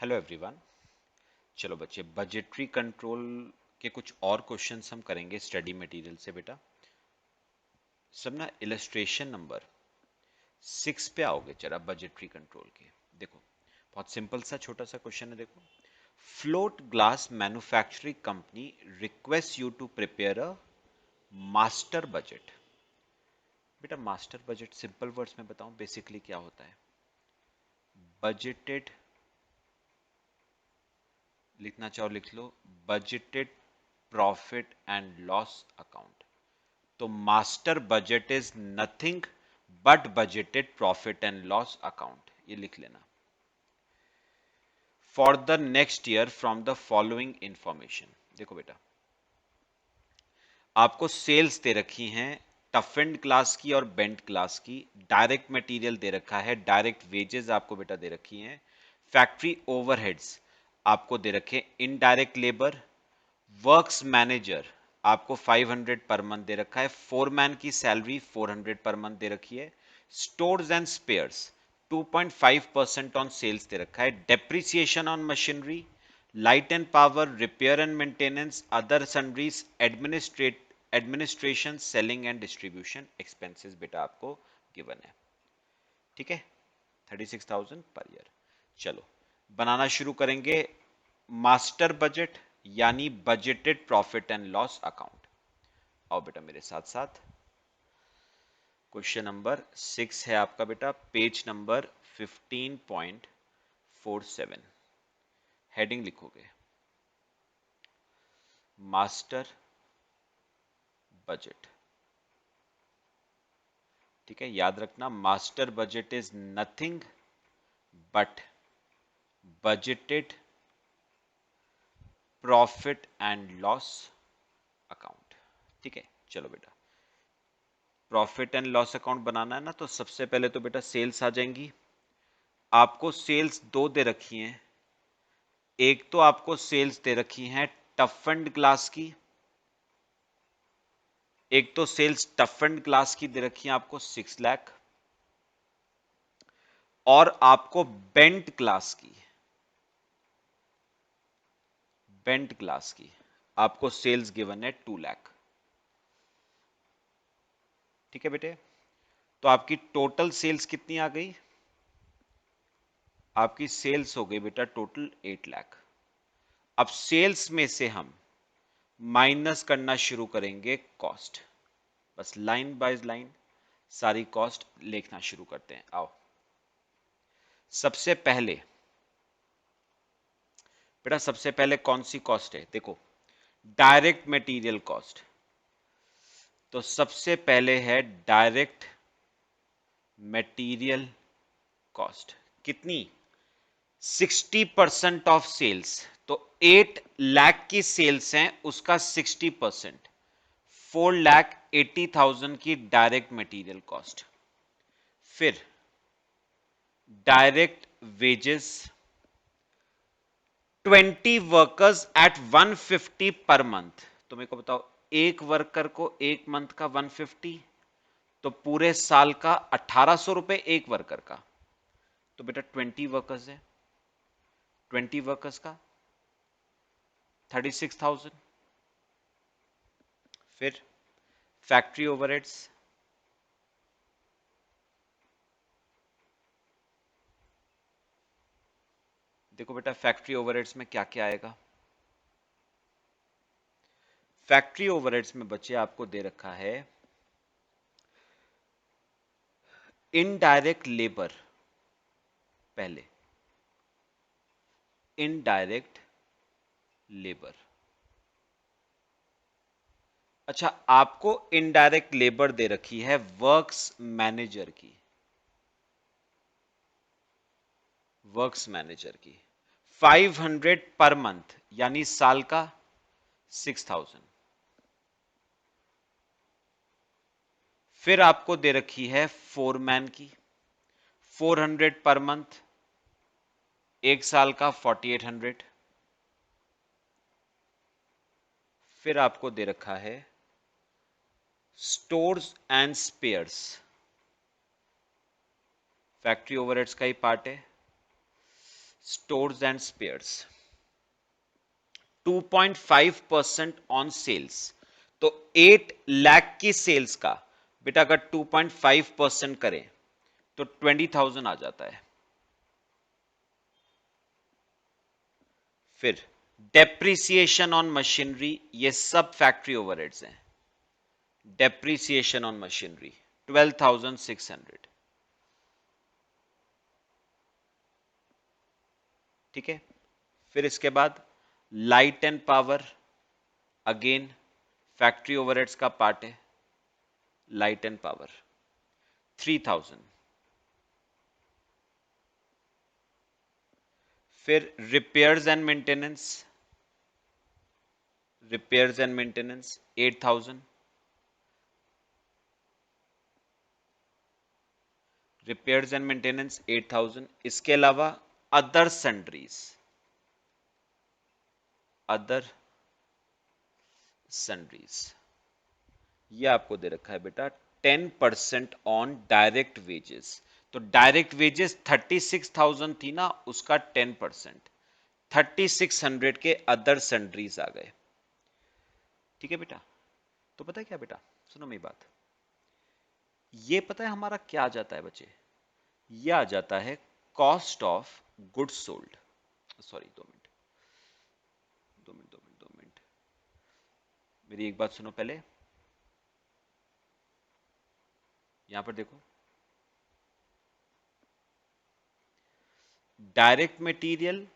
Hello everyone. चलो बच्चे, budgetary control के कुछ और क्वेश्चंस हम करेंगे स्टडी मटेरियल से बेटा। सब ना इलस्ट्रेशन नंबर 6 पे आओगे जरा बजटरी कंट्रोल के। देखो, बहुत सिंपल सा छोटा सा क्वेश्चन है। देखो, float glass manufacturing company request you to prepare a master budget. बेटा, मास्टर बजट सिंपल वर्ड्स में बताऊं बेसिकली क्या होता है? बजटेड, लिखना चाहो लिख लो, budgeted profit and loss account. तो master budget is nothing but budgeted profit and loss account, ये लिख लेना। For the next year from the following information. देखो बेटा, आपको सेल्स दे रखी हैं टफेंड क्लास की और बेंट क्लास की। डायरेक्ट मटेरियल दे रखा है, डायरेक्ट वेजेस आपको बेटा दे रखी हैं, फैक्ट्री ओवरहेड्स आपको दे रखे, इनडायरेक्ट लेबर, वर्क्स मैनेजर आपको 500 पर मंथ दे रखा है, फोरमैन की सैलरी 400 पर मंथ दे रखी है, stores and spares 2.5% on sales दे रखा है, depreciation on machinery, light and power, repair and maintenance, other sundries, administration, selling and distribution expenses बेटा आपको गिवन है। ठीक है, 36,000 पर ईयर। चलो बनाना शुरू करेंगे मास्टर बजट यानी budgeted profit and loss account. आओ बेटा मेरे साथ साथ। क्वेश्चन नंबर 6 है आपका बेटा, पेज नंबर 15.47। हेडिंग लिखोगे मास्टर बजट। ठीक है, याद रखना master budget is nothing but budgeted profit and loss account. ठीक है, चलो बेटा, प्रॉफिट एंड लॉस अकाउंट बनाना है ना, तो सबसे पहले तो बेटा सेल्स आ जाएंगी। आपको सेल्स दो दे रखी हैं। एक तो आपको सेल्स दे रखी हैं टफेंड ग्लास की, एक तो सेल्स टफेंड ग्लास की दे रखी है आपको 6 लाख, और आपको बेंट ग्लास की आपको सेल्स गिवन है 2 लाख। ठीक है बेटे, तो आपकी टोटल सेल्स कितनी आ गई? आपकी सेल्स हो गई बेटा टोटल 8 लाख। अब सेल्स में से हम माइनस करना शुरू करेंगे कॉस्ट। बस लाइन बाय लाइन सारी कॉस्ट लिखना शुरू करते हैं। आओ, सबसे पहले बेटा, सबसे पहले कौन सी कॉस्ट है? देखो, डायरेक्ट मटेरियल कॉस्ट। तो सबसे पहले है डायरेक्ट मटेरियल कॉस्ट। कितनी? 60% ऑफ सेल्स। तो 8 लाख की सेल्स हैं, उसका 60%, 4,80,000 की डायरेक्ट मटेरियल कॉस्ट। फिर direct wages, 20 workers at 150 per month. तो मेरे को बताओ, एक वर्कर को एक मंथ का 150, तो पूरे साल का 1800 रुपए एक वर्कर का। तो बेटा 20 वर्कर्स है, 20 वर्कर्स का 36,000। फिर फैक्ट्री ओवरहेड्स, देखो बेटा फैक्ट्री ओवरहेड्स में क्या क्या आएगा। फैक्ट्री ओवरहेड्स में बच्चे आपको दे रखा है इनडायरेक्ट लेबर, पहले इनडायरेक्ट लेबर। अच्छा, आपको इनडायरेक्ट लेबर दे रखी है वर्क्स मैनेजर की, वर्क्स मैनेजर की 500 पर मंथ यानी साल का 6,000। फिर आपको दे रखी है फोरमैन की 400 पर मंथ, एक साल का 4,800। फिर आपको दे रखा है stores and spares, factory overheads का ही पार्ट है, stores and spares 2.5% on sales. तो 8 लाख की सेल्स का बेटा अगर 2.5% करें तो 20,000 आ जाता है। फिर डेप्रिसिएशन ऑन मशीनरी, ये सब फैक्ट्री ओवरहेड्स हैं। Depreciation on machinery 12,600। ठीक है। फिर इसके बाद light and power, again factory overheads का पार्ट है। Light and power 3,000। फिर repairs and maintenance, repairs and maintenance 8,000। Repairs and maintenance 8,000। इसके अलावा अदर सन्ड्रीज, अदर सन्ड्रीज ये आपको दे रखा है बेटा 10% ऑन डायरेक्ट वेजेस। तो डायरेक्ट वेजेस 36,000 थी ना, उसका 10% 3600 के अदर सन्ड्रीज आ गए। ठीक है बेटा। तो पता है क्या बेटा, सुनो मेरी बात, ये पता है हमारा क्या आ जाता है बच्चे, ये आ जाता है cost of goods sold. Sorry 2 minute, 2 minute, 2 minute, 2 minute, मेरी एक बात सुनो पहले। यहां पर देखो, direct material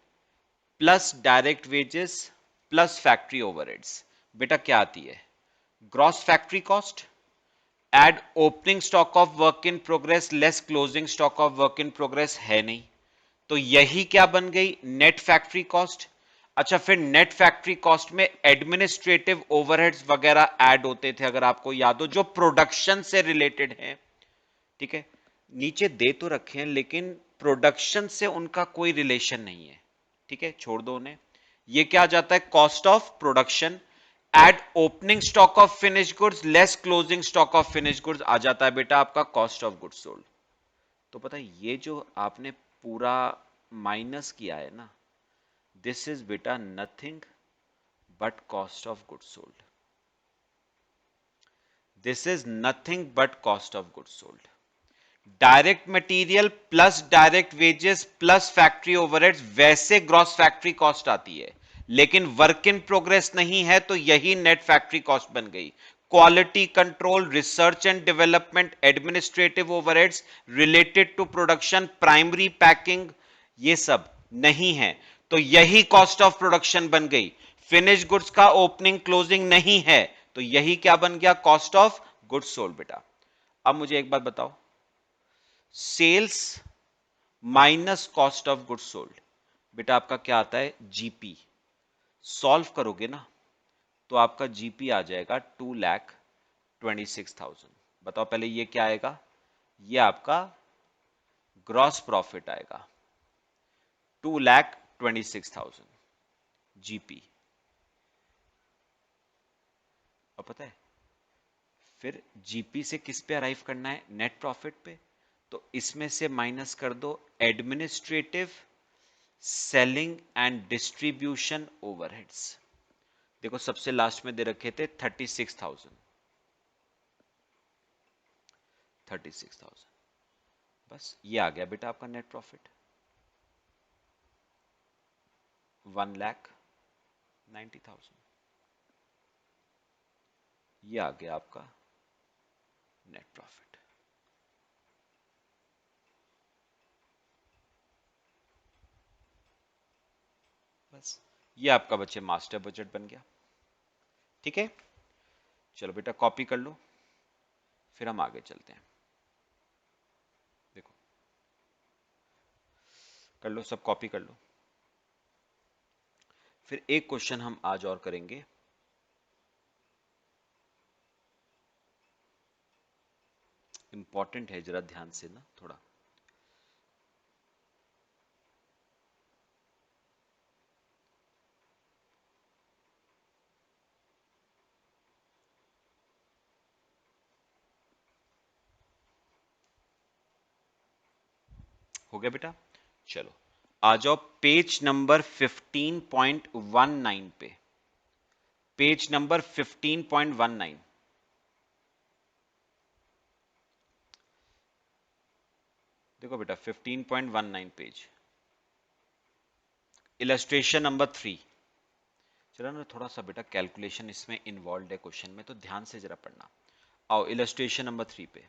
plus direct wages plus factory overheads बेटा क्या आती है, gross factory cost, add opening stock of work in progress less closing stock of work in progress, है नहीं, तो यही क्या बन गई, नेट फैक्ट्री कॉस्ट। अच्छा, फिर नेट फैक्ट्री कॉस्ट में एडमिनिस्ट्रेटिव ओवरहेड्स वगैरह ऐड होते थे, अगर आपको याद हो, जो प्रोडक्शन से रिलेटेड है। ठीक है, नीचे दे तो रखे हैं लेकिन प्रोडक्शन से उनका कोई रिलेशन नहीं है। ठीक है, छोड़ दो उन्हें। ये क्या आ जाता है, cost of production at opening stock of finish goods less closing stock of finish goods आ जाता है बेटा आपका कॉस्ट ऑफ गुड्स सोल्ड। तो पता है ये जो आपने पूरा माइनस किया है ना, दिस इज बेटा nothing but cost of goods sold. This is nothing but cost of goods sold. Direct material plus direct wages plus factory overheads वैसे ग्रॉस फैक्ट्री कॉस्ट आती है, लेकिन वर्क इन प्रोग्रेस नहीं है तो यही नेट फैक्ट्री कॉस्ट बन गई। Quality control, research and development, administrative overheads related to production, primary packing, ये सब नहीं है तो यही कॉस्ट ऑफ प्रोडक्शन बन गई। फिनिश गुड्स का ओपनिंग क्लोजिंग नहीं है तो यही क्या बन गया, कॉस्ट ऑफ गुड्स सोल्ड बेटा। अब मुझे एक बात बताओ, sales minus cost of goods sold बेटा आपका क्या आता है, जीपी। सॉल्व करोगे ना तो आपका जीपी आ जाएगा 2,26,000। बताओ पहले ये क्या आएगा, ये आपका ग्रॉस प्रॉफिट आएगा 2,26,000 जीपी। और पता है फिर जीपी से किस पे अराइव करना है, नेट प्रॉफिट पे। तो इसमें से माइनस कर दो administrative, selling and distribution overheads. देखो सबसे लास्ट में दे रखे थे 36,000, 36,000, बस ये आ गया बेटा आपका नेट प्रॉफिट 1,90,000। ये आ गया आपका नेट प्रॉफिट। बस ये आपका बच्चे मास्टर बजट बन गया। ठीक है, चलो बेटा कॉपी कर लो, फिर हम आगे चलते हैं। देखो कर लो, सब कॉपी कर लो। फिर एक क्वेश्चन हम आज और करेंगे, इंपॉर्टेंट है, जरा ध्यान से ना थोड़ा। हो गया बेटा, चलो आ जाओ पेज नंबर 15.19 पे, पेज नंबर 15.19। देखो बेटा 15.19 पेज, इलस्ट्रेशन नंबर 3। चलो ना, थोड़ा सा बेटा कैलकुलेशन इसमें इन्वॉल्व है क्वेश्चन में, तो ध्यान से जरा पढ़ना। आओ इलस्ट्रेशन नंबर 3 पे,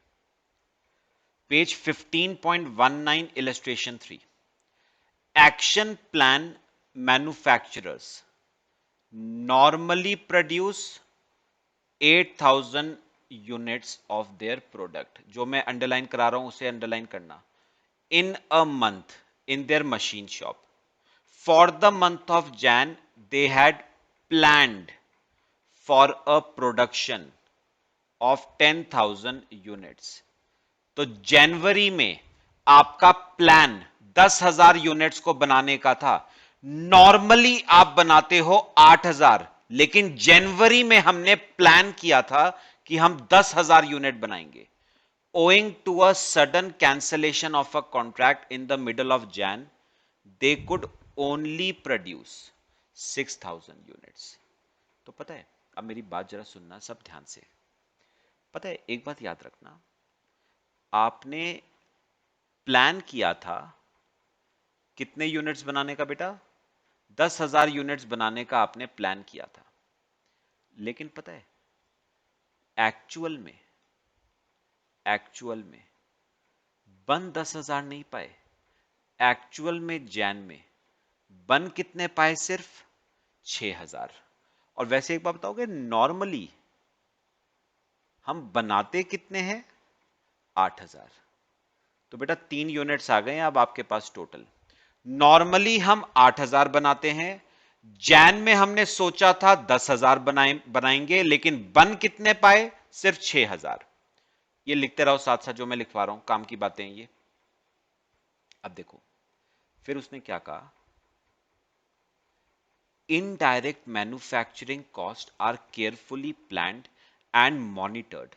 page 15.19, illustration 3। Action plan manufacturers normally produce 8,000 units of their product. जो मैं अंडरलाइन करा रहा हूं उसे अंडरलाइन करना। In a month in their machine shop, for the month of Jan they had planned for a production of 10,000 units. तो जनवरी में आपका प्लान 10,000 यूनिट्स को बनाने का था। नॉर्मली आप बनाते हो 8,000, लेकिन जनवरी में हमने प्लान किया था कि हम 10,000 यूनिट बनाएंगे। Owing to a sudden cancellation of a contract in the middle of Jan, they could only produce 6,000 units. तो पता है, अब मेरी बात जरा सुनना सब ध्यान से। पता है, एक बात याद रखना, आपने प्लान किया था कितने यूनिट्स बनाने का बेटा? 10,000 यूनिट्स बनाने का आपने प्लान किया था। लेकिन पता है, एक्चुअल में बन 10,000 नहीं पाए। एक्चुअल में जैन में बन कितने पाए? सिर्फ 6,000। और वैसे एक बात बताओगे, नॉर्मली हम बनाते कितने हैं? 8,000। तो बेटा 3 यूनिट्स आ गए हैं अब आपके पास टोटल। नॉर्मली हम 8,000 बनाते हैं, जैन में हमने सोचा था 10,000 बनाएंगे, लेकिन बन कितने पाए? सिर्फ 6,000। ये लिखते रहो साथ साथ, जो मैं लिखवा रहा हूं काम की बातें हैं ये। अब देखो, फिर उसने क्या कहा, indirect manufacturing cost are carefully planned and monitored.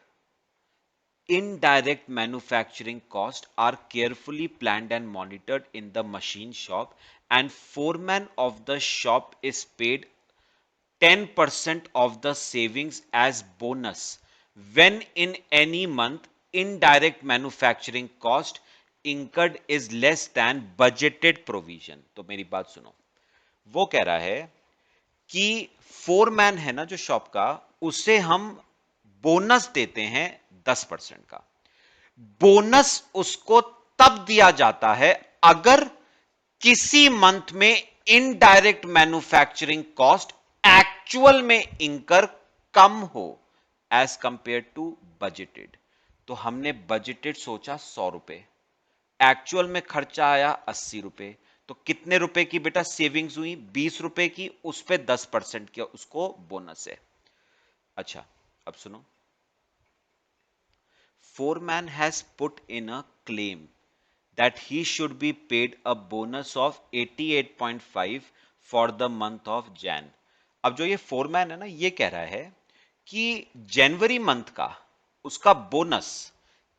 Indirect manufacturing costs are carefully planned and monitored in the machine shop, and foreman of the shop is paid 10% of the savings as bonus when in any month indirect manufacturing cost incurred is less than budgeted provision। तो मेरी बात सुनो, वो कह रहा है कि foreman है ना जो शॉप का, उसे हम बोनस देते हैं 10% का। बोनस उसको तब दिया जाता है अगर किसी मंथ में इनडायरेक्ट मैन्युफैक्चरिंग कॉस्ट एक्चुअल में इंकर कम हो एज कंपेयर टू बजटेड। तो हमने बजटेड सोचा 100 रुपए, एक्चुअल में खर्चा आया 80 रुपए। तो कितने रुपए की बेटा सेविंग्स हुई? 20 रुपए की, उस पे 10% की उसको बोनस है। अच्छा, अब सुनो, foreman has put in a claim that he should be paid a bonus of 88.5 for the month of Jan। अब जो ये फोरमैन है ना, ये कह रहा है कि जनवरी मंथ का उसका बोनस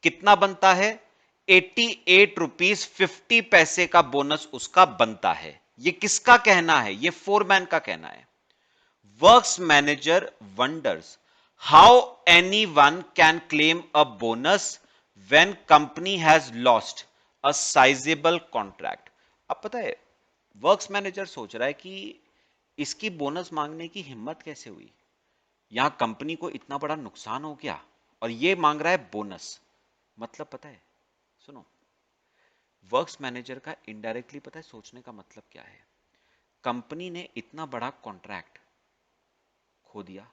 कितना बनता है? 88 रुपीज 50 पैसे का बोनस उसका बनता है। ये किसका कहना है? ये फोरमैन का कहना है। Works manager wonders how anyone can claim a bonus when company has lost a sizable contract। अब पता है, वर्क्स मैनेजर सोच रहा है कि इसकी बोनस मांगने की हिम्मत कैसे हुई? यहां कंपनी को इतना बड़ा नुकसान हो गया और ये मांग रहा है बोनस। मतलब पता है, सुनो, वर्क्स मैनेजर का इनडायरेक्टली पता है सोचने का मतलब क्या है? कंपनी ने इतना बड़ा कॉन्ट्रैक्ट खो दिया,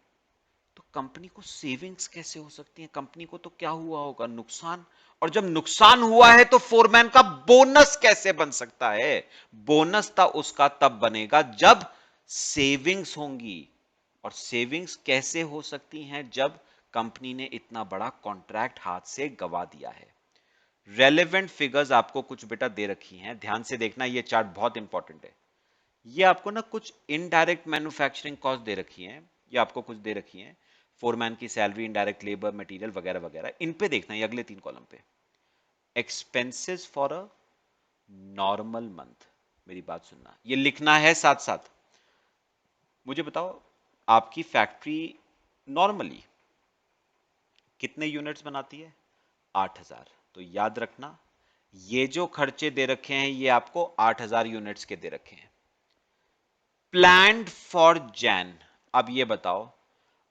तो कंपनी को सेविंग्स कैसे हो सकती है? कंपनी को तो क्या हुआ होगा? नुकसान। और जब नुकसान हुआ है तो फोरमैन का बोनस कैसे बन सकता है? बोनस था उसका तब बनेगा जब सेविंग्स होंगी। और सेविंग्स कैसे हो सकती हैं? जब कंपनी ने इतना बड़ा कॉन्ट्रैक्ट हाथ से गवा दिया है। रेलेवेंट फिगर्स आपको कुछ बेटा दे रखी हैं, ध्यान से देखना, ये चार्ट बहुत इंपॉर्टेंट है। ये आपको ना कुछ इनडायरेक्ट मैन्युफैक्चरिंग कॉस्ट दे रखी हैं, ये आपको कुछ दे रखी हैं, फोरमैन की सैलरी, इनडायरेक्ट लेबर, मटेरियल वगैरह वगैरह। इन पे देखना, ये अगले 3 कॉलम पे। Expenses for a normal month, मेरी बात सुनना, ये लिखना है साथ साथ। मुझे बताओ आपकी फैक्ट्री नॉर्मली कितने यूनिट्स बनाती है? 8000। तो याद रखना ये जो खर्चे दे रखे हैं ये आपको 8000 यूनिट्स के दे रखे हैं। प्लान्ड फॉर जैन, अब ये बताओ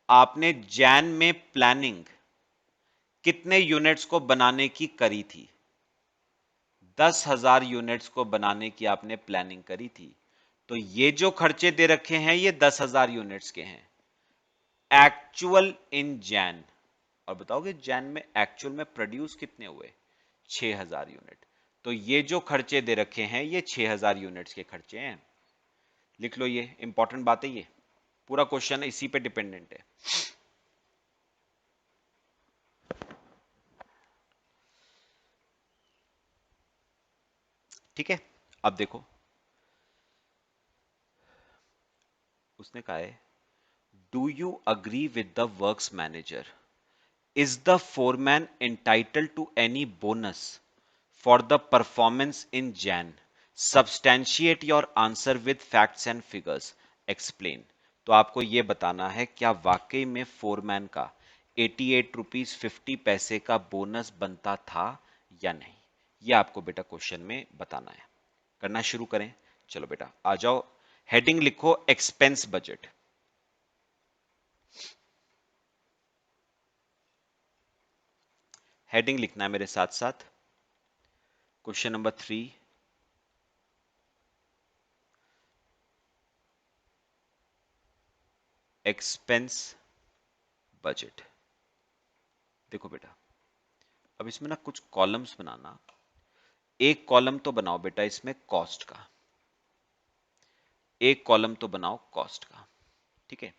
आपने जैन में प्लानिंग कितने यूनिट्स को बनाने की करी थी? 10,000 यूनिट्स को बनाने की आपने प्लानिंग करी थी। तो ये जो खर्चे दे रखे हैं ये 10,000 यूनिट्स के हैं। एक्चुअल इन जैन, और बताओगे जैन में एक्चुअल में प्रोड्यूस कितने हुए? 6,000 यूनिट। तो ये जो खर्चे दे रखे हैं ये 6,000 यूनिट्स के खर्चे हैं। लिख लो, ये इंपॉर्टेंट बात है, ये पूरा क्वेश्चन इसी पे डिपेंडेंट है। ठीक है, अब देखो उसने कहा है do you agree with the works manager, is the foreman entitled to any bonus for the performance in Jan, substantiate your answer with facts and figures, explain. तो आपको यह बताना है क्या वाकई में फोरमैन का 88 रुपीज 50 पैसे का बोनस बनता था या नहीं। यह आपको बेटा क्वेश्चन में बताना है। करना शुरू करें, चलो बेटा आ जाओ। हेडिंग लिखो एक्सपेंस बजट। हेडिंग लिखना है मेरे साथ साथ। Question number 3, expense budget. देखो बेटा अब इसमें ना कुछ कॉलम्स बनाना। एक कॉलम तो बनाओ बेटा इसमें कॉस्ट का, एक कॉलम तो बनाओ कॉस्ट का। ठीक है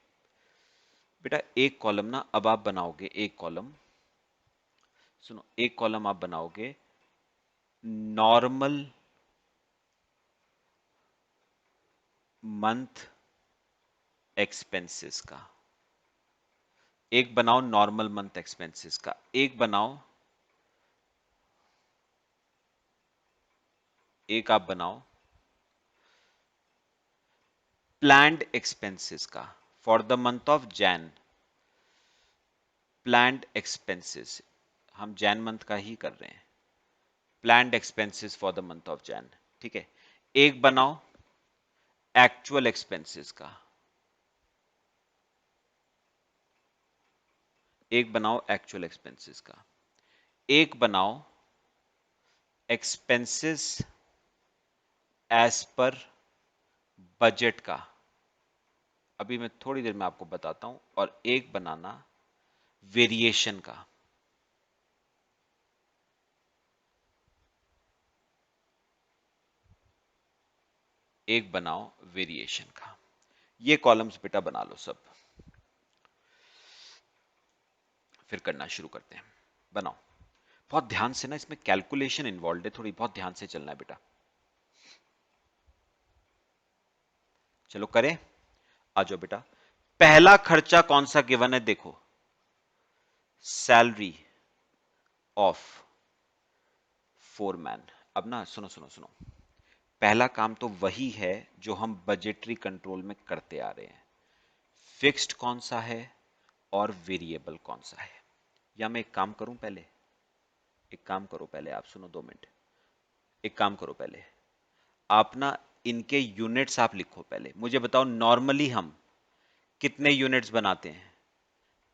बेटा, एक कॉलम ना अब आप बनाओगे, एक कॉलम सुनो, एक कॉलम आप बनाओगे नॉर्मल मंथ एक्सपेंसेस का, एक बनाओ नॉर्मल मंथ एक्सपेंसेस का, एक बनाओ, एक आप बनाओ प्लान्ड एक्सपेंसेस का for the month of Jain. Planned expenses हम जैन मंथ का ही कर रहे हैं, planned expenses for the month of Jain. ठीक है, एक बनाओ एक्चुअल एक्सपेंसेस का, एक बनाओ एक्चुअल एक्सपेंसेस का, एक बनाओ एक्सपेंसेस एज पर बजट का, अभी मैं थोड़ी देर में आपको बताता हूं, और एक बनाना वेरिएशन का। एक बनाओ वेरिएशन का। ये कॉलम्स बेटा बना लो सब, फिर करना शुरू करते हैं। बनाओ, बहुत ध्यान से ना, इसमें कैलकुलेशन इन्वॉल्व है थोड़ी, बहुत ध्यान से चलना है बेटा। चलो करें, आ जाओ बेटा। पहला खर्चा कौन सा गिवन है? देखो, सैलरी ऑफ फोरमैन। अब ना सुनो सुनो सुनो, पहला काम तो वही है जो हम बजटरी कंट्रोल में करते आ रहे हैं। फिक्स्ड कौन सा है और वेरिएबल कौन सा है। या मैं एक काम करूं पहले, एक काम करो पहले, आप सुनो 2 मिनट। एक काम करो पहले, आप ना इनके यूनिट्स आप लिखो पहले। मुझे बताओ नॉर्मली हम कितने यूनिट्स बनाते हैं?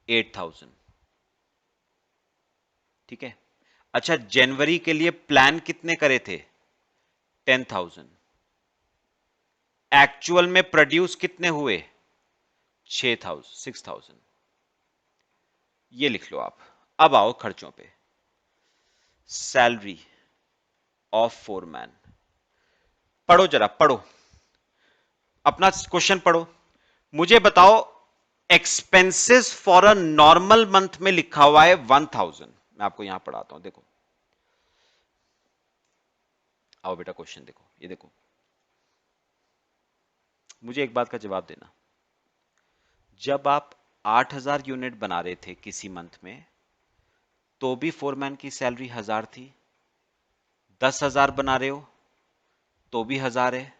8000। ठीक है, अच्छा जनवरी के लिए प्लान कितने करे थे? 10,000। एक्चुअल में प्रोड्यूस कितने हुए? 6,000। ये लिख लो आप। अब आओ खर्चों पे। सैलरी ऑफ फोरमैन, पढ़ो जरा, पढ़ो अपना क्वेश्चन पढ़ो। मुझे बताओ expenses for a normal month में लिखा हुआ है 1000। मैं आपको यहां पढ़ाता हूं, देखो आओ बेटा क्वेश्चन देखो, ये देखो, मुझे एक बात का जवाब देना। जब आप 8000 यूनिट बना रहे थे किसी मंथ में, तो भी फोरमैन की सैलरी 1000 थी। 10,000 बना रहे हो तो भी 1000 है,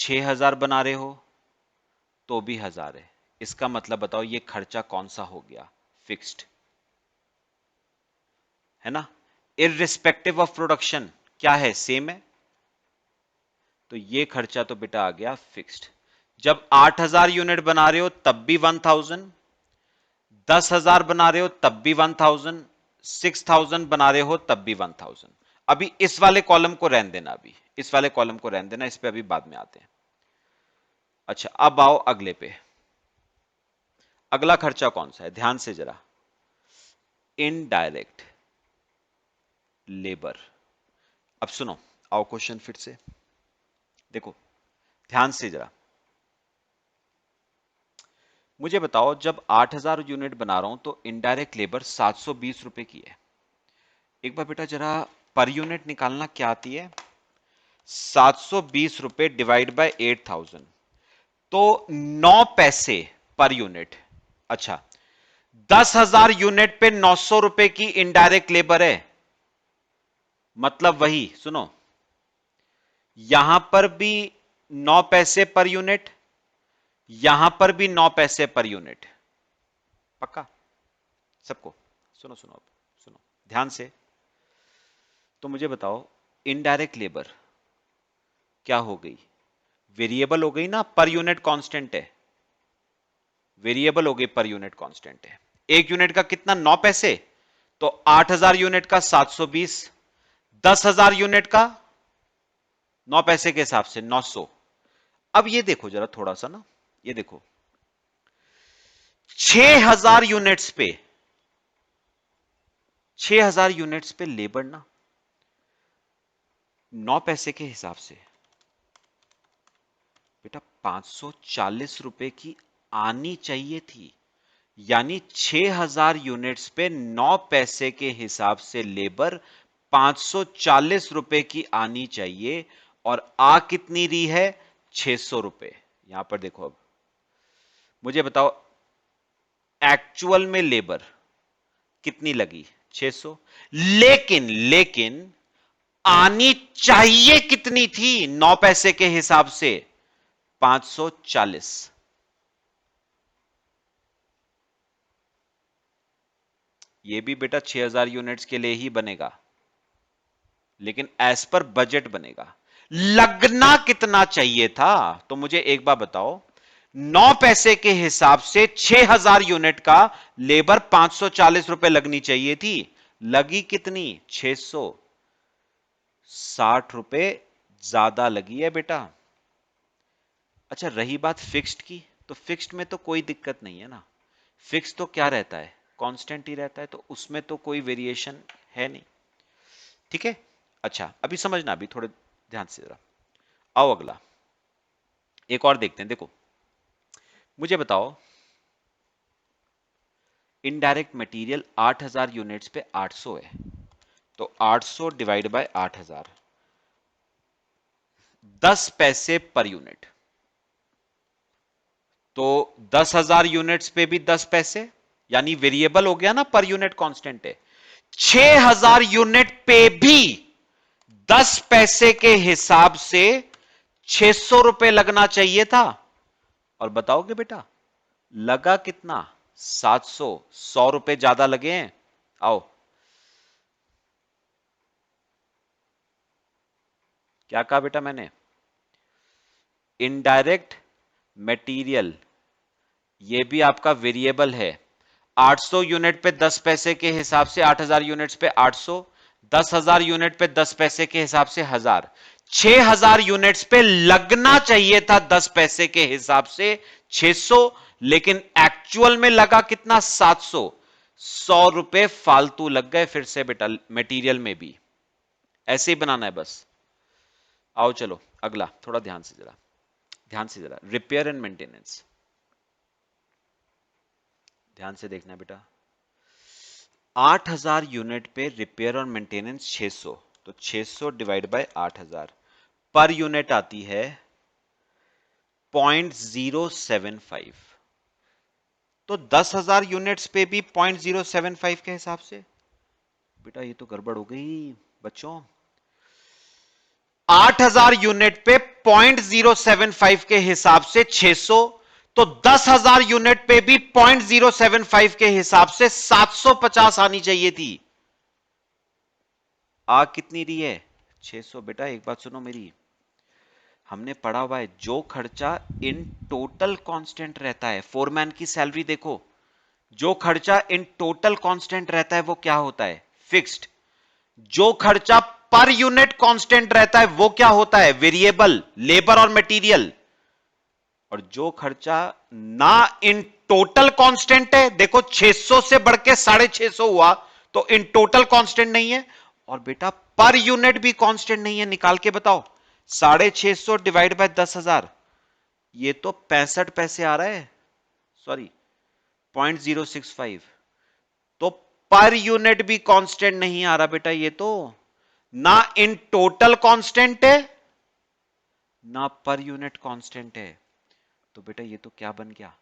6,000 बना रहे हो तो भी 1,000 है। इसका मतलब बताओ ये खर्चा कौन सा हो गया? फिक्स्ड, है ना? इररिस्पेक्टिव ऑफ प्रोडक्शन क्या है? सेम है। तो ये खर्चा तो बेटा आ गया फिक्स्ड। जब 8,000 यूनिट बना रहे हो तब भी 1,000, 10,000 बना रहे हो तब भी 1,000, 6,000 बना रहे हो तब भी 1,000। अभी इस वाले कॉलम को रहने देना, अभी इस वाले कॉलम को रहने देना, इस पे अभी बाद में आते हैं। अच्छा, अब आओ अगले पे। अगला खर्चा कौन सा है? ध्यान से जरा, इनडायरेक्ट लेबर। अब सुनो, आओ क्वेश्चन फिर से देखो ध्यान से जरा। मुझे बताओ, जब 8,000 यूनिट बना रहा हूं तो इनडायरेक्ट लेबर 720 रुपए की है। एक बार बेटा जरा पर यूनिट निकालना, क्या आती है? 720 रुपए डिवाइड बाय 8,000, तो 9 पैसे पर यूनिट। अच्छा, 10,000 यूनिट पे 900 रुपए की इनडायरेक्ट लेबर है। मतलब वही सुनो, यहां पर भी 9 पैसे पर यूनिट, यहां पर भी 9 पैसे पर यूनिट। पक्का सबको? सुनो सुनो, अब सुनो ध्यान से। तो मुझे बताओ, इनडायरेक्ट लेबर क्या हो गई? वेरिएबल हो गई ना, पर यूनिट कांस्टेंट है। वेरिएबल हो गई, पर यूनिट कांस्टेंट है। एक यूनिट का कितना? 9 पैसे। तो 8,000 यूनिट का 720, 10,000 यूनिट का 9 पैसे के हिसाब से 900। अब ये देखो जरा थोड़ा सा ना, ये देखो 6,000 यूनिट्स पे, 6,000 यूनिट्स पे लेबर ना 9 पैसे के हिसाब से बेटा 540 रुपए की आनी चाहिए थी। यानी 6,000 यूनिट्स पे 9 पैसे के हिसाब से लेबर 540 रुपए की आनी चाहिए, और आ कितनी रही है? 600 रुपए। यहां पर देखो, अब मुझे बताओ एक्चुअल में लेबर कितनी लगी? 600। लेकिन लेकिन आनी चाहिए कितनी थी 9 पैसे के हिसाब से? 540। ये भी बेटा 6,000 यूनिट्स के लिए ही बनेगा, लेकिन एज पर बजट बनेगा। लगना कितना चाहिए था? तो मुझे एक बार बताओ, 9 पैसे के हिसाब से 6,000 यूनिट का लेबर 540 रुपए लगनी चाहिए थी। लगी कितनी? 600। 60 रुपए ज्यादा लगी है बेटा। अच्छा, रही बात फिक्स्ड की, तो फिक्स्ड में तो कोई दिक्कत नहीं है ना। फिक्स तो क्या रहता है? कांस्टेंट ही रहता है, तो उसमें तो कोई वेरिएशन है नहीं। ठीक है। अच्छा, अभी समझना, अभी थोड़े ध्यान से जरा। आओ अगला, एक और देखते हैं। देखो मुझे बताओ, इनडायरेक्ट मटेरियल 8,000 यूनिट्स पे 800 है, तो 800 डिवाइड बाय 8,000, 10 पैसे पर यूनिट। तो 10,000 यूनिट्स पे भी 10 पैसे, यानी वेरिएबल हो गया ना, पर यूनिट कांस्टेंट है। 6,000 यूनिट पे भी 10 पैसे के हिसाब से 600 रुपए लगना चाहिए था। और बताओगे बेटा लगा कितना? 700। 100 रुपए ज्यादा लगे हैं। आओ, क्या कहा बेटा मैंने? इनडायरेक्ट मटेरियल ये भी आपका वेरिएबल है। 800 यूनिट पे 10 पैसे के हिसाब से 8,000 यूनिट्स पे 800, 10,000 यूनिट पे 10 पैसे के हिसाब से 1,000। 6,000 यूनिट्स पे लगना चाहिए था 10 पैसे के हिसाब से 600, लेकिन एक्चुअल में लगा कितना? 700। 100 रुपए फालतू लग गए फिर से बेटा मटेरियल में भी। ऐसे ही बनाना है बस। आओ चलो अगला, थोड़ा ध्यान से जरा, ध्यान से जरा, रिपेयर एंड मेंटेनेंस। ध्यान से देखना बेटा, 8,000 यूनिट पे रिपेयर और मेंटेनेंस 600, तो 600 डिवाइड बाय 8,000, पर यूनिट आती है 0.075। तो 10,000 यूनिट्स पे भी 0.075 के हिसाब से। बेटा ये तो गड़बड़ हो गई बच्चों। 8000 यूनिट पे 0.075 के हिसाब से 600, तो 10,000 यूनिट पे भी 0.075 के हिसाब से 750 आनी चाहिए थी। आ कितनी रही है? 600। बेटा एक बात सुनो मेरी, हमने पढ़ा हुआ है जो खर्चा इन टोटल कांस्टेंट रहता है, फोरमैन की सैलरी देखो, जो खर्चा इन टोटल कांस्टेंट रहता है वो क्या होता है? फिक्स्ड। जो खर्चा पर यूनिट कांस्टेंट रहता है वो क्या होता है? वेरिएबल, लेबर और मटेरियल। और जो खर्चा ना इन टोटल कांस्टेंट है, देखो 600 से बढ़ के 650 हुआ, तो इन टोटल कांस्टेंट नहीं है। और बेटा पर यूनिट भी कांस्टेंट नहीं है, निकाल के बताओ। 650 डिवाइड बाय 10,000, ये तो 65 पैसे आ रहा है, सॉरी 0.065। तो पर यूनिट भी कांस्टेंट नहीं आ रहा बेटा, ये तो ना इन टोटल कांस्टेंट है ना पर यूनिट कांस्टेंट है। तो बेटा ये तो क्या बन गया?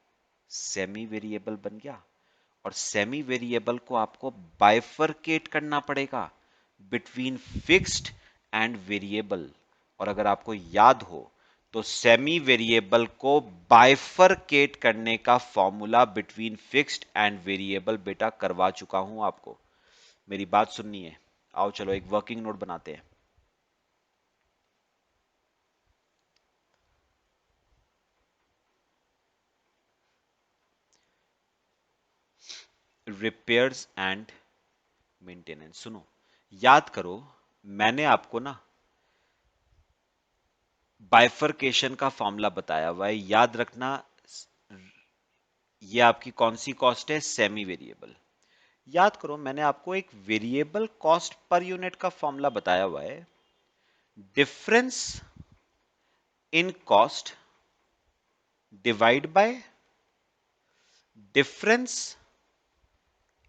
सेमी वेरिएबल बन गया। और सेमी वेरिएबल को आपको बाइफरकेट करना पड़ेगा बिटवीन फिक्स्ड एंड वेरिएबल। और अगर आपको याद हो तो सेमी वेरिएबल को बाइफरकेट करने का formula between fixed and variable बेटा करवा चुका हूं आपको। मेरी बात सुननी है, आओ चलो एक वर्किंग नोट बनाते हैं। Repairs and maintenance. सुनो, याद करो, मैंने आपको ना बाइफरकेशन का फॉर्मूला बताया हुआ है, याद रखना। ये आपकी कौन सी कॉस्ट है? Semi variable. याद करो, मैंने आपको एक वेरिएबल कॉस्ट पर यूनिट का फॉर्मूला बताया हुआ है। Difference in cost divide by difference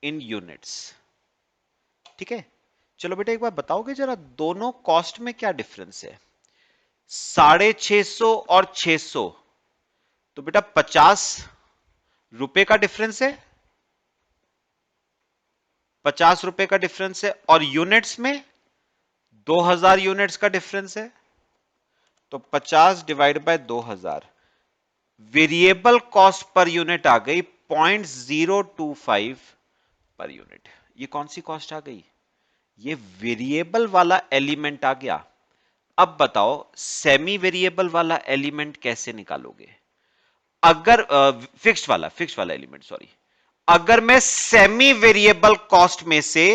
in units. ठीक है, चलो बेटा एक बार बताओगे जरा, दोनों कॉस्ट में क्या डिफरेंस है? 650 और 600, तो बेटा 50 रुपए का डिफरेंस है, 50 रुपए का डिफरेंस है। और यूनिट्स में 2000 यूनिट्स का डिफरेंस है, तो 50 divide by 2000। Variable cost per unit आ गई 0.025 पर यूनिट। ये कौन सी कॉस्ट आ गई? ये वेरिएबल वाला एलिमेंट आ गया। अब बताओ सेमी वेरिएबल वाला एलिमेंट कैसे निकालोगे? अगर फिक्स्ड वाला एलिमेंट, सॉरी, अगर मैं सेमी वेरिएबल कॉस्ट में से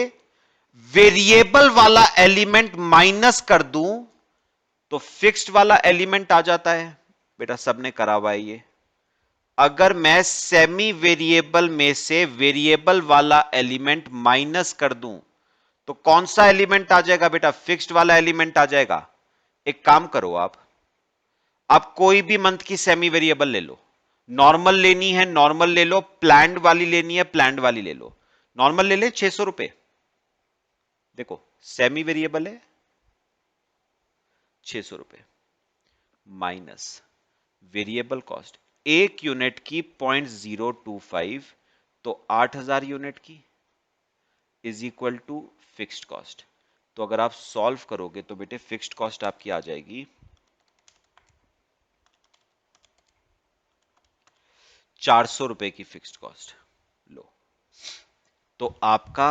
वेरिएबल वाला एलिमेंट माइनस कर दूं तो फिक्स्ड वाला एलिमेंट आ जाता है। बेटा सबने करा हुआ है ये। अगर मैं सेमी वेरिएबल में से वेरिएबल वाला एलिमेंट माइनस कर दूं तो कौन सा एलिमेंट आ जाएगा? बेटा फिक्स्ड वाला एलिमेंट आ जाएगा। एक काम करो, आप कोई भी मंथ की सेमी वेरिएबल ले लो। नॉर्मल लेनी है नॉर्मल ले लो, प्लान्ड वाली लेनी है प्लान्ड वाली ले लो। नॉर्मल ले ले 600 रुपए। देखो सेमी वेरिएबल है 600 रुपए माइनस वेरिएबल कॉस्ट, एक यूनिट की 0.025, तो 8000 यूनिट की is equal to fixed cost. तो अगर आप सॉल्व करोगे तो बेटे फिक्स्ड कॉस्ट आपकी आ जाएगी 400 रुपए की फिक्स्ड कॉस्ट। लो, तो आपका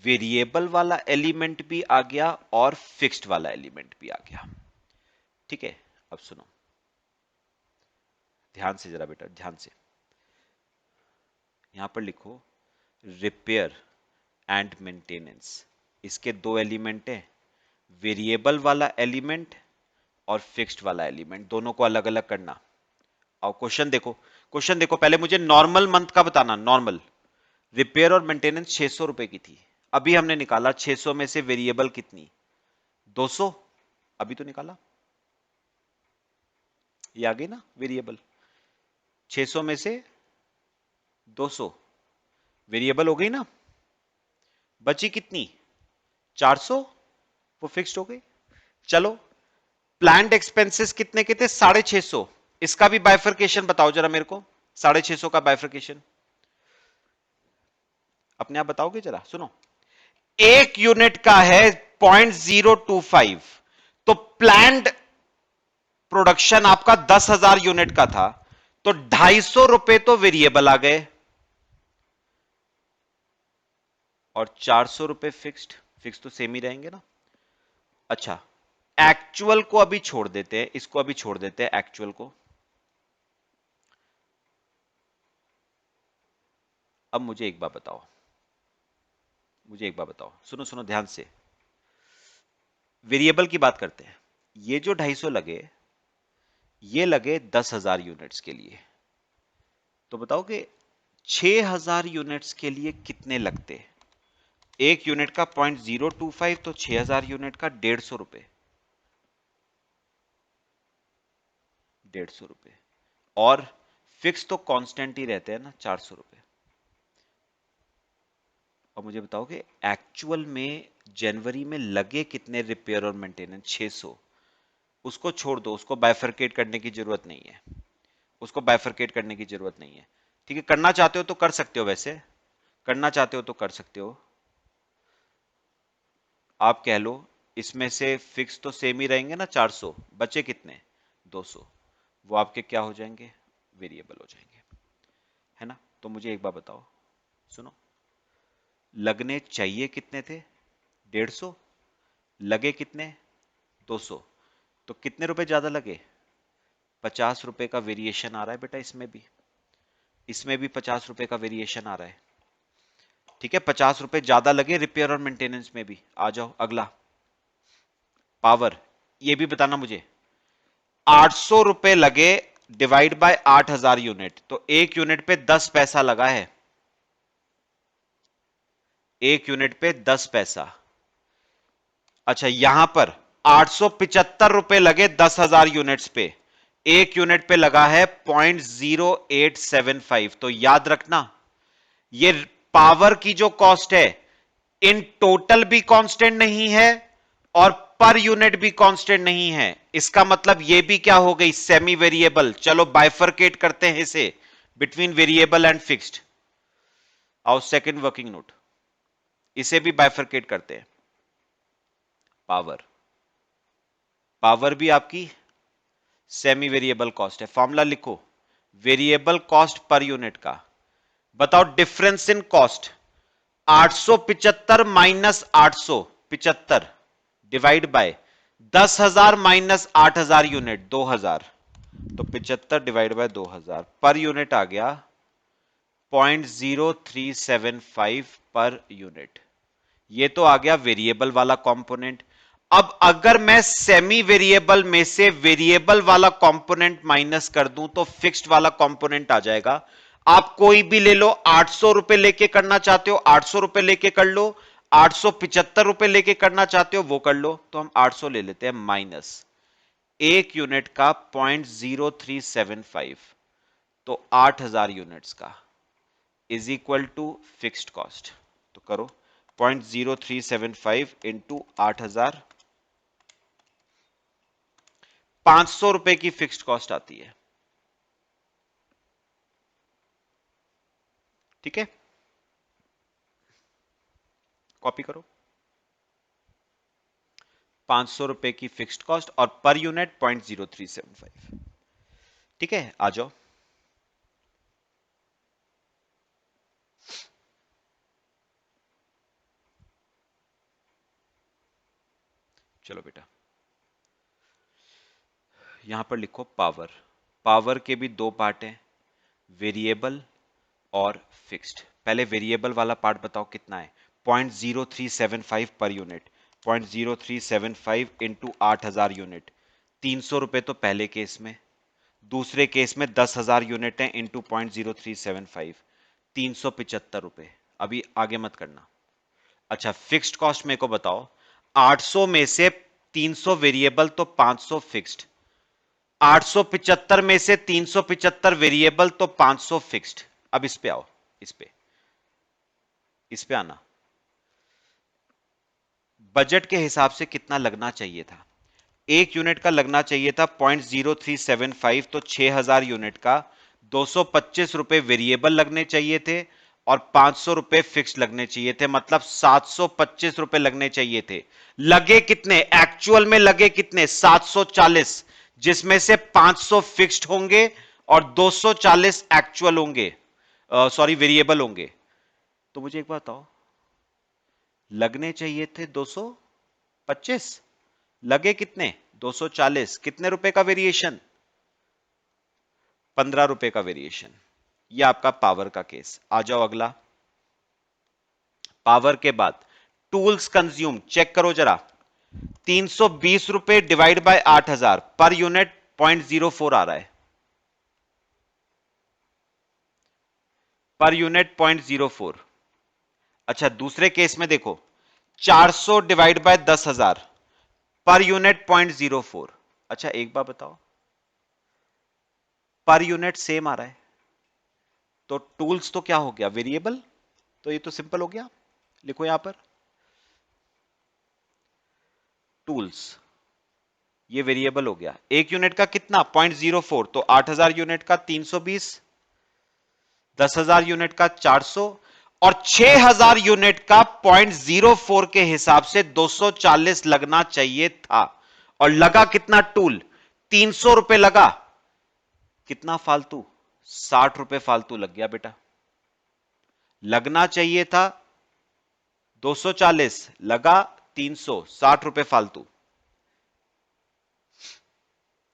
वेरिएबल वाला एलिमेंट भी आ गया और फिक्स्ड वाला एलिमेंट भी आ गया। ठीक है, अब सुनो ध्यान से जरा बेटा, ध्यान से। यहां पर लिखो रिपेयर एंड मेंटेनेंस। इसके दो एलिमेंट है, वेरिएबल वाला एलिमेंट और फिक्स्ड वाला एलिमेंट, दोनों को अलग अलग करना। और क्वेश्चन देखो, क्वेश्चन देखो, पहले मुझे नॉर्मल मंथ का बताना। नॉर्मल रिपेयर और मेंटेनेंस 600 रुपए की थी, अभी हमने निकाला 600 में से वेरिएबल कितनी? 200। अभी तो निकाला, ये आ गई ना वेरिएबल। 600 में से 200 वेरिएबल हो गई ना, बची कितनी? 400, वो फिक्स्ड हो गई। चलो, प्लान्ड एक्सपेंसेस कितने के थे? 650। इसका भी बाइफरकेशन बताओ जरा मेरे को, 650 का बाइफरकेशन अपने आप बताओगे जरा? सुनो, एक यूनिट का है 0.025, तो प्लान्ड प्रोडक्शन आपका 10,000 यूनिट का था, तो 250 रुपए तो वेरिएबल आ गए और 400 रुपए फिक्स्ड। फिक्स तो सेम ही रहेंगे ना। अच्छा, एक्चुअल को अभी छोड़ देते हैं, इसको अभी छोड़ देते हैं एक्चुअल को। अब मुझे एक बात बताओ, मुझे एक बात बताओ, सुनो सुनो ध्यान से, वेरिएबल की बात करते हैं। ये जो 250 लगे, ये लगे 10,000 यूनिट्स के लिए, तो बताओ कि 6,000 यूनिट्स के लिए कितने लगते। एक यूनिट का 0.025, तो 6,000 यूनिट का 150 रुपए, 150 रुपए। और फिक्स तो कांस्टेंट ही रहते हैं ना, 400 रुपए। और मुझे बताओ कि एक्चुअल में जनवरी में लगे कितने रिपेयर और मेंटेनेंस, 600। उसको छोड़ दो, उसको बाइफरकेट करने की जरूरत नहीं है, उसको बाइफरकेट करने की जरूरत नहीं है। ठीक है, करना चाहते हो तो कर सकते हो, वैसे करना चाहते हो तो कर सकते हो। आप कह लो इसमें से फिक्स तो सेम ही रहेंगे ना, 400, बचे कितने, 200, वो आपके क्या हो जाएंगे, वेरिएबल हो जाएंगे, है ना। तो मुझे एक बार बताओ, सुनो, लगने चाहिए कितने थे, 150, लगे कितने, 200, तो कितने रुपए ज्यादा लगे, 50 रुपए का वेरिएशन आ रहा है बेटा, इसमें भी, इसमें भी 50 रुपए का वेरिएशन आ रहा है। ठीक है, 50 रुपए ज्यादा लगे रिपेयर और मेंटेनेंस में भी। आ जाओ अगला, पावर, ये भी बताना मुझे। 800 रुपए लगे डिवाइड बाय 8,000 यूनिट, तो एक यूनिट पे 10 पैसा लगा है, एक यूनिट पे 10 पैसा। अच्छा, यहां पर 875 रुपए लगे 10,000 यूनिट्स पे, एक यूनिट पे लगा है 0.0875। तो याद रखना, ये पावर की जो कॉस्ट है, इन टोटल भी कांस्टेंट नहीं है और पर यूनिट भी कांस्टेंट नहीं है। इसका मतलब ये भी क्या हो गई, सेमी वेरिएबल। चलो बाइफरकेट करते हैं इसे बिटवीन वेरिएबल एंड फिक्स्ड। आओ सेकंड वर्किंग नोट, इसे भी बाइफरकेट करते हैं। पावर, पावर भी आपकी सेमी वेरिएबल कॉस्ट है। फॉर्मूला लिखो, वेरिएबल कॉस्ट पर यूनिट का। बताओ difference in cost, 875 minus 875 divide by 10,000 minus 8,000 unit, 2,000, तो 75 डिवाइड बाय 2,000 पर यूनिट आ गया 0.0375 पर यूनिट। ये तो आ गया वेरिएबल वाला कंपोनेंट। अब अगर मैं सेमी वेरिएबल में से वेरिएबल वाला कंपोनेंट माइनस कर दूं तो फिक्स्ड वाला कंपोनेंट आ जाएगा। आप कोई भी ले लो, 800 रुपए लेके करना चाहते हो 800 रुपए लेके कर लो, 875 रुपए लेके करना चाहते हो वो कर लो। तो हम 800 ले लेते हैं माइनस एक यूनिट का 0.0375, तो 8,000 यूनिट्स का is equal to fixed cost. तो करो 0.0375 इंटू 8,000, 500 रुपए की फिक्स्ड कॉस्ट आती है। ठीक है, कॉपी करो, 500 रुपए की फिक्स्ड कॉस्ट और पर यूनिट 0.0375। ठीक है, आ जाओ, चलो बेटा, यहां पर लिखो पावर। पावर के भी दो पार्ट हैं, वेरिएबल और फिक्स्ड। पहले वेरिएबल वाला पार्ट बताओ कितना है, 0.0375 पर यूनिट, 0.0375 इंटू 8,000 यूनिट, 300 रुपए तो पहले केस में, दूसरे केस में 10,000 यूनिट है इंटू 0.0375, 375 रुपए। अभी आगे मत करना। अच्छा, फिक्स्ड कॉस्ट मेरे को बताओ, 800 में से 300 वेरिएबल तो 500 फिक्स्ड, 875 में से 375 वेरिएबल तो 500 फिक्स्ड। अब इस पे आओ, इस पे, इस पे आना। बजट के हिसाब से कितना लगना चाहिए था, एक यूनिट का लगना चाहिए था 0.0375, तो 6,000 यूनिट का 225 रुपए वेरिएबल लगने चाहिए थे और 500 रुपए फिक्स लगने चाहिए थे, मतलब 725 रुपए लगने चाहिए थे। लगे कितने एक्चुअल में? लगे कितने? 740, जिसमें से 500 फिक्स्ड होंगे और 240 एक्चुअल होंगे, सॉरी वेरिएबल होंगे। तो मुझे एक बात बताओ, लगने चाहिए थे 225, लगे कितने? 240, कितने रुपए का वेरिएशन? 15 रुपए का वेरिएशन। यह आपका पावर का केस। आ जाओ अगला। पावर के बाद टूल्स कंज्यूम चेक करो जरा। 320 रुपए डिवाइड बाय 8000 पर यूनिट 0.04 आ रहा है, पर यूनिट 0.04। अच्छा दूसरे केस में देखो, 400 डिवाइड बाय 10,000 पर यूनिट 0.04। अच्छा एक बात बताओ, पर यूनिट सेम आ रहा है, तो टूल्स तो क्या हो गया? वेरिएबल। तो ये तो सिंपल हो गया, लिखो यहां पर टूल्स, ये वेरिएबल हो गया। एक यूनिट का कितना? 0.04, तो 8000 यूनिट का 320, 10,000 यूनिट का 400 और 6000 यूनिट का 0.04 के हिसाब से 240 लगना चाहिए था। और लगा कितना? टूल 300 रुपए लगा, कितना फालतू? 60 रुपए फालतू लग गया बेटा। लगना चाहिए था 240, लगा 300, 60 रुपए फालतू।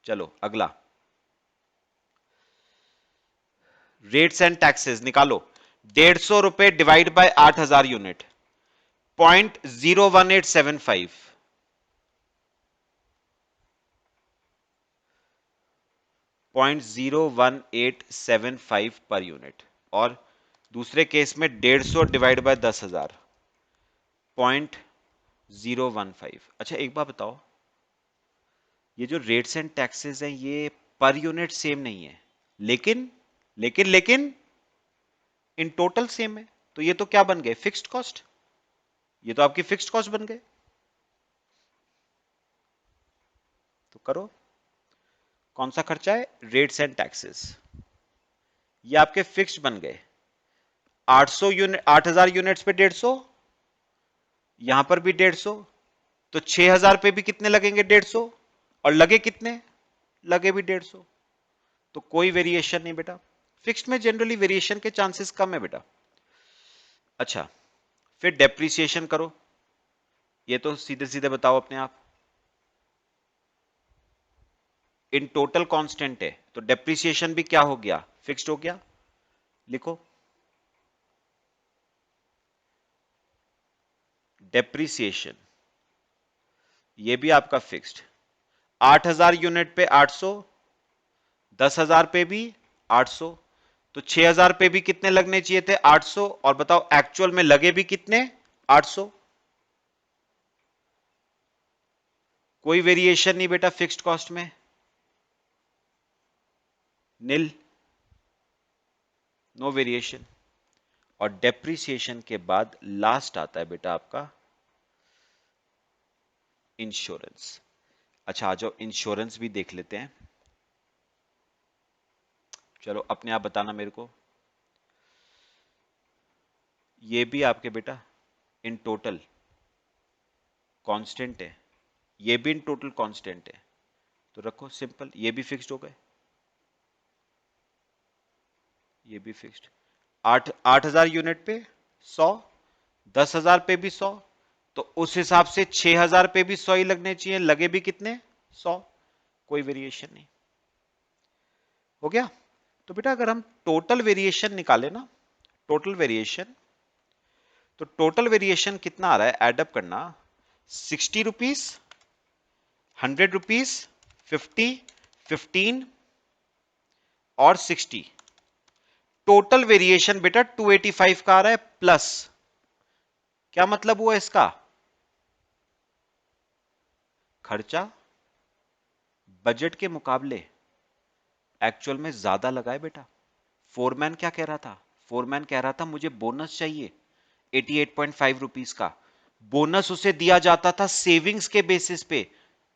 चलो अगला, रेट्स एंड टैक्सेस निकालो। 150 रुपए divide by 8000 unit 0.01875, 0.01875 per unit. और दूसरे केस में 150 डिवाइड बाय 10,000 0.015। अच्छा एक बात बताओ, ये जो रेट्स एंड टैक्सेस हैं ये पर यूनिट सेम नहीं है, लेकिन लेकिन लेकिन इन टोटल सेम है। तो ये तो क्या बन गए? Fixed cost. ये तो आपकी फिक्स्ड कॉस्ट बन गए। तो करो, कौन सा खर्चा है? Rates and taxes. ये आपके फिक्स्ड बन गए। 800 यूनिट, 8000 यूनिट्स पे 150, यहां पर भी 150, तो 6000 पे भी कितने लगेंगे? 150। और लगे कितने? लगे भी 150। तो कोई वेरिएशन नहीं बेटा। फिक्स्ड में जनरली वेरिएशन के चांसेस कम है बेटा। अच्छा फिर डेप्रिसिएशन करो, ये तो सीधे सीधे बताओ अपने आप। इन टोटल कांस्टेंट है तो डेप्रिसिएशन भी क्या हो गया? फिक्स्ड हो गया। लिखो डेप्रिसिएशन, ये भी आपका फिक्स्ड। 8000 यूनिट पे 800, 10,000 पे भी 800, तो 6000 पे भी कितने लगने चाहिए थे? 800। और बताओ एक्चुअल में लगे भी कितने? 800। कोई वेरिएशन नहीं बेटा फिक्स्ड कॉस्ट में, नील, नो वेरिएशन। और डेप्रिसिएशन के बाद लास्ट आता है बेटा आपका इंश्योरेंस। अच्छा आ जाओ इंश्योरेंस भी देख लेते हैं। चलो अपने आप बताना मेरे को, ये भी आपके बेटा इन टोटल कांस्टेंट है, ये भी इन टोटल कांस्टेंट है, तो रखो सिंपल, ये भी फिक्स्ड हो गए, ये भी फिक्स्ड। 8000 यूनिट पे 100, 10,000 पे भी 100, तो उस हिसाब से 6000 पे भी 100 ही लगने चाहिए, लगे भी कितने? 100। कोई वेरिएशन नहीं। हो गया। तो बेटा अगर हम टोटल वेरिएशन निकाले ना, टोटल वेरिएशन, तो टोटल वेरिएशन कितना आ रहा है? एडअप करना, 60 रुपीज, 100 रुपीज, 50, 15 और 60। टोटल वेरिएशन बेटा 285 का आ रहा है प्लस। क्या मतलब हुआ इसका? खर्चा बजट के मुकाबले एक्चुअल में ज्यादा लगा है बेटा। फोरमैन क्या कह रहा था? फोरमैन कह रहा था मुझे बोनस चाहिए 88.5 रुपीज का। बोनस उसे दिया जाता था सेविंग्स के बेसिस पे।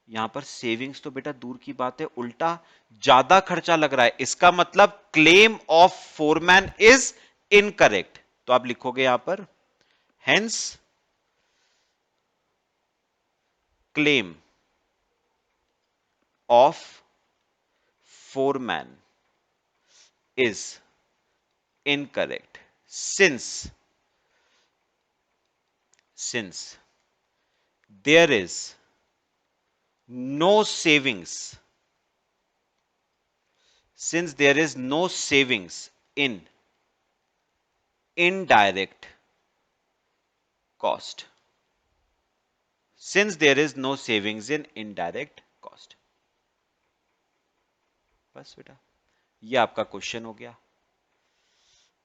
यहां पर सेविंग्स तो बेटा दूर की बात है, उल्टा ज्यादा खर्चा लग रहा है। इसका मतलब claim of foreman is incorrect. तो आप लिखोगे यहां पर hence claim of foreman is incorrect since there is no savings in indirect cost. Since there is no savings in indirect cost. बस बेटा ये आपका क्वेश्चन हो गया.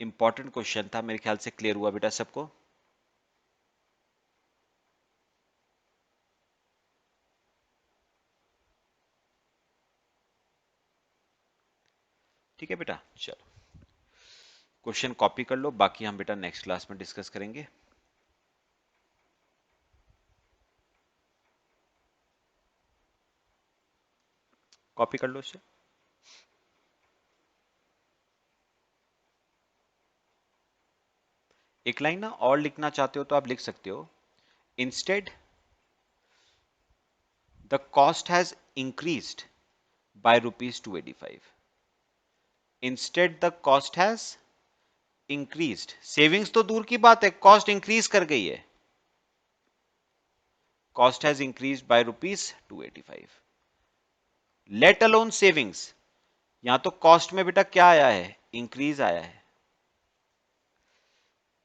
इंपॉर्टेंट क्वेश्चन था, मेरे ख्याल से क्लियर हुआ बेटा सबको. ठीक है बेटा, चलो क्वेश्चन कॉपी कर लो, बाकी हम बेटा नेक्स्ट क्लास में डिस्कस करेंगे. कॉपी कर लो इसे. एक लाइन ना और लिखना चाहते हो तो आप लिख सकते हो. Instead the cost has increased by rupees 285. Instead the cost has increased. Savings तो दूर की बात है, कॉस्ट इंक्रीज कर गई है. Cost has increase by rupees 285. Let alone savings, यहां तो कॉस्ट में बेटा क्या आया है, इंक्रीज आया है.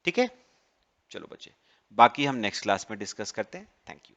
ठीक है, चलो बच्चे बाकी हम नेक्स्ट क्लास में डिस्कस करते हैं. Thank you.